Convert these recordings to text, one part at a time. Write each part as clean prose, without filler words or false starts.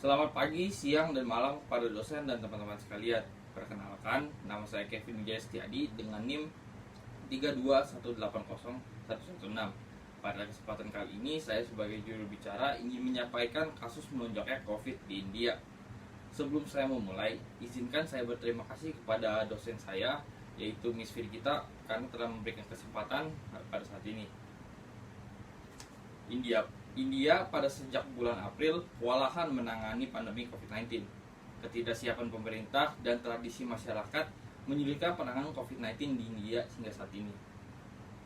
Selamat pagi, siang, dan malam kepada dosen dan teman-teman sekalian. Perkenalkan, nama saya Kevin Wijaya Setiadi dengan NIM 321801116. Pada kesempatan kali ini, saya sebagai juru bicara ingin menyampaikan kasus melonjaknya COVID di India. Sebelum saya memulai, izinkan saya berterima kasih kepada dosen saya, yaitu Miss Firgita, karena telah memberikan kesempatan pada saat ini. India pada sejak bulan April kewalahan menangani pandemi COVID-19. Ketidaksiapan pemerintah dan tradisi masyarakat menyulitkan penanganan COVID-19 di India hingga saat ini.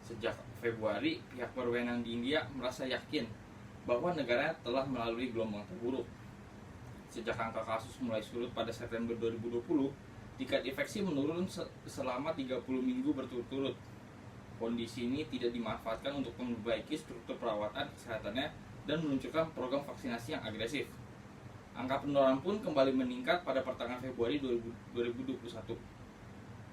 Sejak Februari, pihak berwenang di India merasa yakin bahwa negara telah melalui gelombang terburuk. Sejak angka kasus mulai surut pada September 2020, tingkat infeksi menurun selama 30 minggu berturut-turut. Kondisi ini tidak dimanfaatkan untuk memperbaiki struktur perawatan kesehatannya dan meluncurkan program vaksinasi yang agresif. Angka penularan pun kembali meningkat pada pertengahan Februari 2021.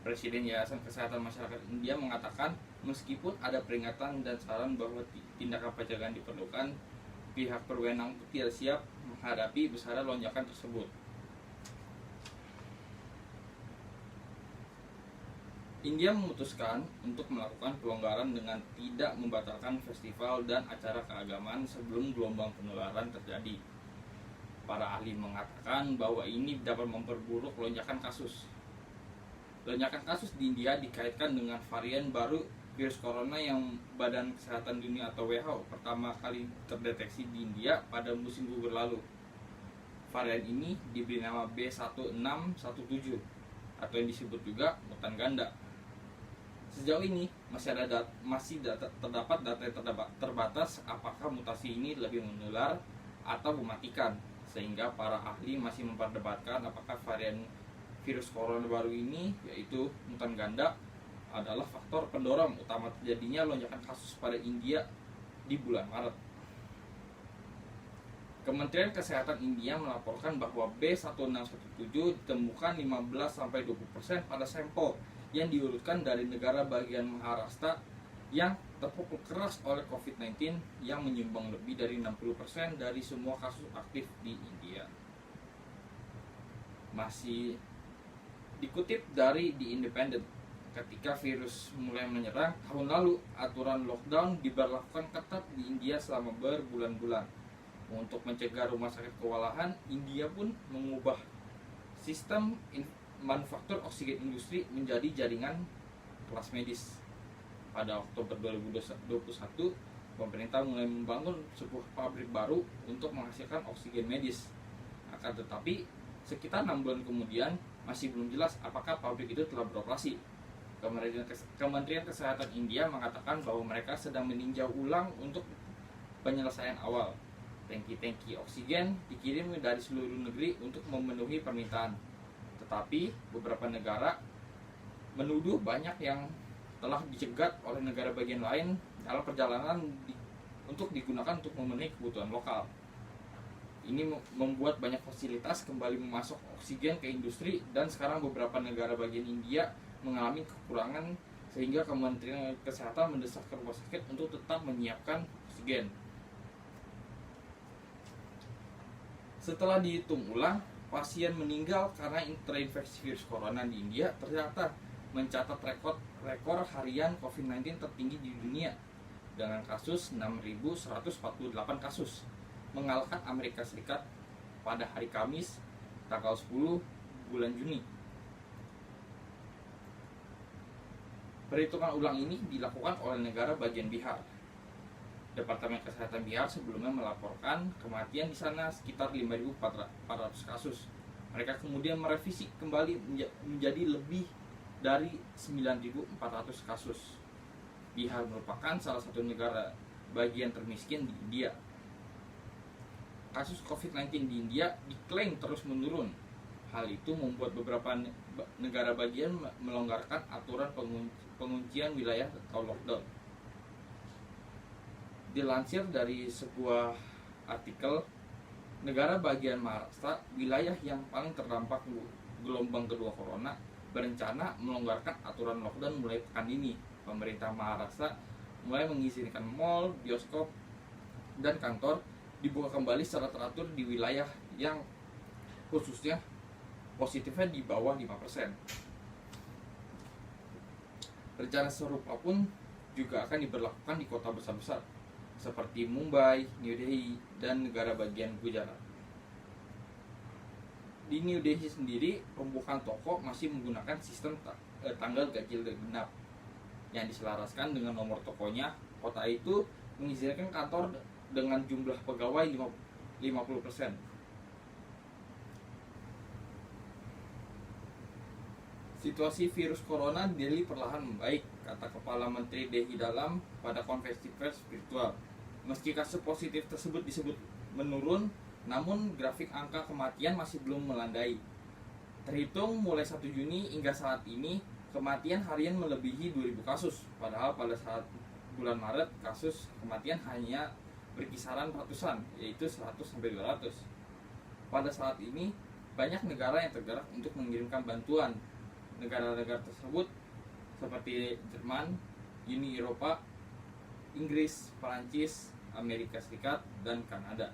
Presiden Yayasan Kesehatan Masyarakat India mengatakan meskipun ada peringatan dan saran bahwa tindakan pencegahan diperlukan, pihak berwenang tidak siap menghadapi besarnya lonjakan tersebut. India memutuskan untuk melakukan pelonggaran dengan tidak membatalkan festival dan acara keagamaan sebelum gelombang penularan terjadi. Para ahli mengatakan bahwa ini dapat memperburuk lonjakan kasus. Lonjakan kasus di India dikaitkan dengan varian baru virus corona yang Badan Kesehatan Dunia atau WHO pertama kali terdeteksi di India pada musim gugur lalu. Varian ini diberi nama B1617 atau yang disebut juga mutan ganda. Sejauh ini masih terdapat data yang terbatas apakah mutasi ini lebih menular atau mematikan, sehingga para ahli masih memperdebatkan apakah varian virus corona baru ini, yaitu mutan ganda, adalah faktor pendorong utama terjadinya lonjakan kasus pada India di bulan Maret. Kementerian Kesehatan India melaporkan bahwa B1617 ditemukan 15-20% pada sampel yang diurutkan dari negara bagian Maharashtra yang terpukul keras oleh COVID-19 yang menyumbang lebih dari 60% dari semua kasus aktif di India. Masih dikutip dari The Independent, ketika virus mulai menyerang tahun lalu, aturan lockdown diberlakukan ketat di India selama berbulan-bulan. Untuk mencegah rumah sakit kewalahan, India pun mengubah sistem manufaktur oksigen industri menjadi jaringan kelas medis. Pada Oktober 2021, pemerintah mulai membangun sebuah pabrik baru untuk menghasilkan oksigen medis. Akan tetapi, sekitar 6 bulan kemudian masih belum jelas apakah pabrik itu telah beroperasi. Kementerian Kesehatan India mengatakan bahwa mereka sedang meninjau ulang untuk penyelesaian awal. Tangki-tangki oksigen dikirim dari seluruh negeri untuk memenuhi permintaan. Tetapi beberapa negara menuduh banyak yang telah dicegat oleh negara bagian lain dalam perjalanan untuk digunakan untuk memenuhi kebutuhan lokal. Ini membuat banyak fasilitas kembali memasok oksigen ke industri, dan sekarang beberapa negara bagian India mengalami kekurangan, sehingga Kementerian Kesehatan mendesak ke rumah sakit untuk tetap menyiapkan oksigen. Setelah dihitung ulang, pasien meninggal karena terinfeksi virus corona di India ternyata mencatat rekor harian COVID-19 tertinggi di dunia dengan kasus 6.148 kasus, mengalahkan Amerika Serikat pada hari Kamis tanggal 10 bulan Juni. Perhitungan ulang ini dilakukan oleh negara bagian Bihar. Departemen Kesehatan Bihar sebelumnya melaporkan kematian di sana sekitar 5.400 kasus. Mereka kemudian merevisi kembali menjadi lebih dari 9.400 kasus. Bihar merupakan salah satu negara bagian termiskin di India. Kasus COVID-19 di India diklaim terus menurun. Hal itu membuat beberapa negara bagian melonggarkan aturan penguncian wilayah atau lockdown. Dilansir dari sebuah artikel, negara bagian Maharashtra, wilayah yang paling terdampak gelombang kedua corona, berencana melonggarkan aturan lockdown mulai pekan ini. Pemerintah Maharashtra mulai mengizinkan mal, bioskop, dan kantor dibuka kembali secara teratur di wilayah yang khususnya positifnya di bawah 5%. Rencana serupa pun juga akan diberlakukan di kota besar-besar seperti Mumbai, New Delhi, dan negara bagian Gujarat. Di New Delhi sendiri, pembukaan toko masih menggunakan sistem tanggal ganjil genap yang diselaraskan dengan nomor tokonya. Kota itu mengizinkan kantor dengan jumlah pegawai 50%. Situasi virus corona di Delhi perlahan membaik, kata Kepala Menteri Delhi Dalam pada konferensi pers virtual. Meski kasus positif tersebut disebut menurun, namun grafik angka kematian masih belum melandai. Terhitung mulai 1 Juni hingga saat ini, kematian harian melebihi 2.000 kasus. Padahal pada saat bulan Maret, kasus kematian hanya berkisaran ratusan, yaitu 100-200. Pada saat ini, banyak negara yang tergerak untuk mengirimkan bantuan. Negara-negara tersebut seperti Jerman, Uni Eropa, Inggris, Perancis, Amerika Serikat, dan Kanada.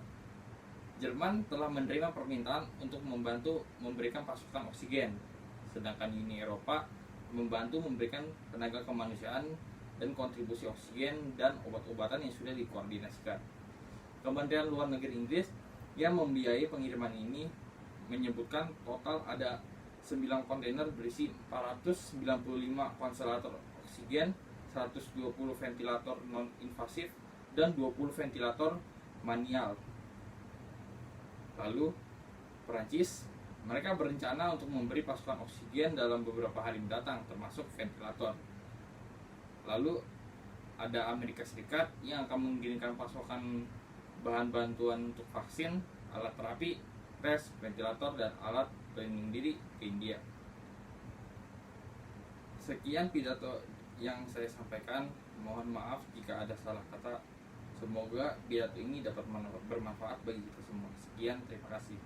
Jerman telah menerima permintaan untuk membantu memberikan pasokan oksigen, sedangkan Uni Eropa membantu memberikan tenaga kemanusiaan dan kontribusi oksigen dan obat-obatan yang sudah dikoordinasikan. Kementerian Luar Negeri Inggris yang membiayai pengiriman ini menyebutkan total ada 9 kontainer berisi 495 konsentrator oksigen, 120 ventilator non-invasif, dan 20 ventilator manual. Lalu, Perancis, mereka berencana untuk memberi pasokan oksigen dalam beberapa hari mendatang, termasuk ventilator. Lalu, ada Amerika Serikat yang akan mengirimkan pasokan bahan bantuan untuk vaksin, alat terapi, tes, ventilator, dan alat pelindung diri ke India. Sekian pidato yang saya sampaikan. Mohon maaf jika ada salah kata. Semoga pidato ini dapat bermanfaat bagi kita semua. Sekian, terima kasih.